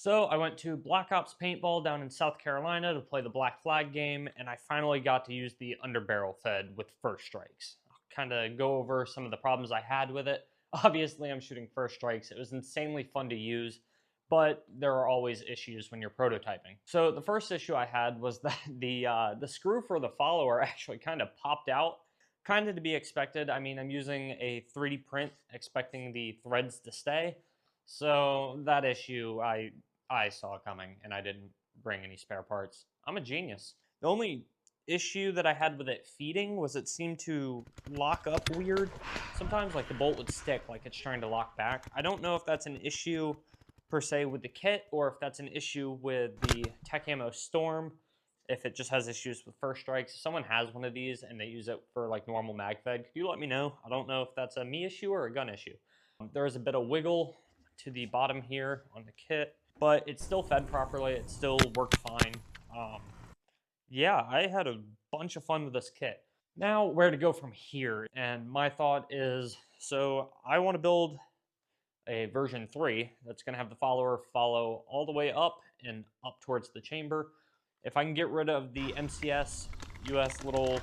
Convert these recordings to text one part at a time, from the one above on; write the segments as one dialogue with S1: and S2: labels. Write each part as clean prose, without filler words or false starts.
S1: So I went to Black Ops Paintball down in South Carolina to play the Black Flag game, and I finally got to use the underbarrel fed with first strikes. I'll kind of go over some of the problems I had with it. Obviously, I'm shooting first strikes. It was insanely fun to use, but there are always issues when you're prototyping. So the first issue I had was that the screw for the follower actually kind of popped out, kind of to be expected. I mean, I'm using a 3D print, expecting the threads to stay. So that issue I saw coming and I didn't bring any spare parts. I'm a genius. The only issue that I had with it feeding was it seemed to lock up weird. Sometimes like the bolt would stick like it's trying to lock back. I don't know if that's an issue per se with the kit or if that's an issue with the Tech Ammo Storm. If it just has issues with first strikes. If someone has one of these and they use it for like normal mag fed, could you let me know? I don't know if that's a me issue or a gun issue. There is a bit of wiggle to the bottom here on the kit, but it's still fed properly. It still worked fine. Um, yeah, I had a bunch of fun with this kit. Now, where to go from here? And my thought is, so I want to build a version 3 that's going to have the follower follow all the way up and up towards the chamber. If I can get rid of the MCS US little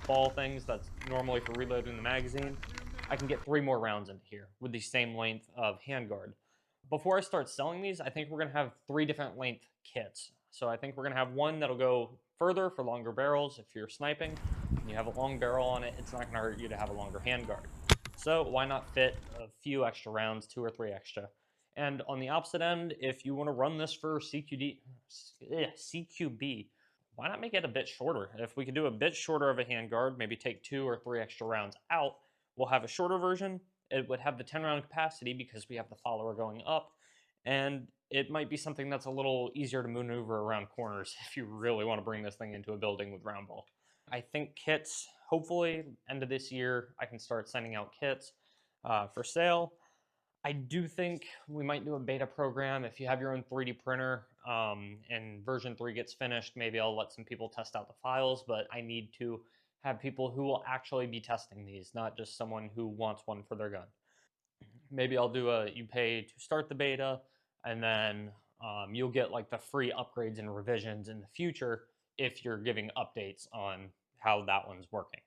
S1: ball things that's normally for reloading the magazine, I can get 3 more rounds into here with the same length of handguard. Before I start selling these, I think we're going to have 3 different length kits. So I think we're going to have one that'll go further for longer barrels. If you're sniping and you have a long barrel on it, it's not going to hurt you to have a longer handguard. So why not fit a few extra rounds, 2 or 3 extra. And on the opposite end, if you want to run this for CQB, why not make it a bit shorter? If we could do a bit shorter of a handguard, maybe take 2 or 3 extra rounds out, we'll have a shorter version. It would have the 10 round capacity because we have the follower going up, and it might be something that's a little easier to maneuver around corners if you really want to bring this thing into a building with round ball. I think kits, hopefully, end of this year, I can start sending out kits for sale. I do think we might do a beta program. If you have your own 3D printer and version 3 gets finished, maybe I'll let some people test out the files, but I need to have people who will actually be testing these, not just someone who wants one for their gun. Maybe I'll do you pay to start the beta, and then you'll get like the free upgrades and revisions in the future if you're giving updates on how that one's working.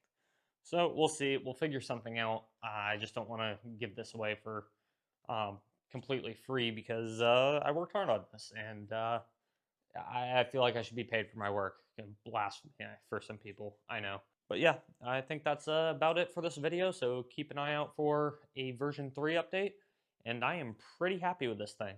S1: So we'll see. We'll figure something out. I just don't want to give this away for completely free because I worked hard on this, and I feel like I should be paid for my work. Blasphemy for some people, I know. But yeah, I think that's about it for this video, so keep an eye out for a version 3 update, and I am pretty happy with this thing.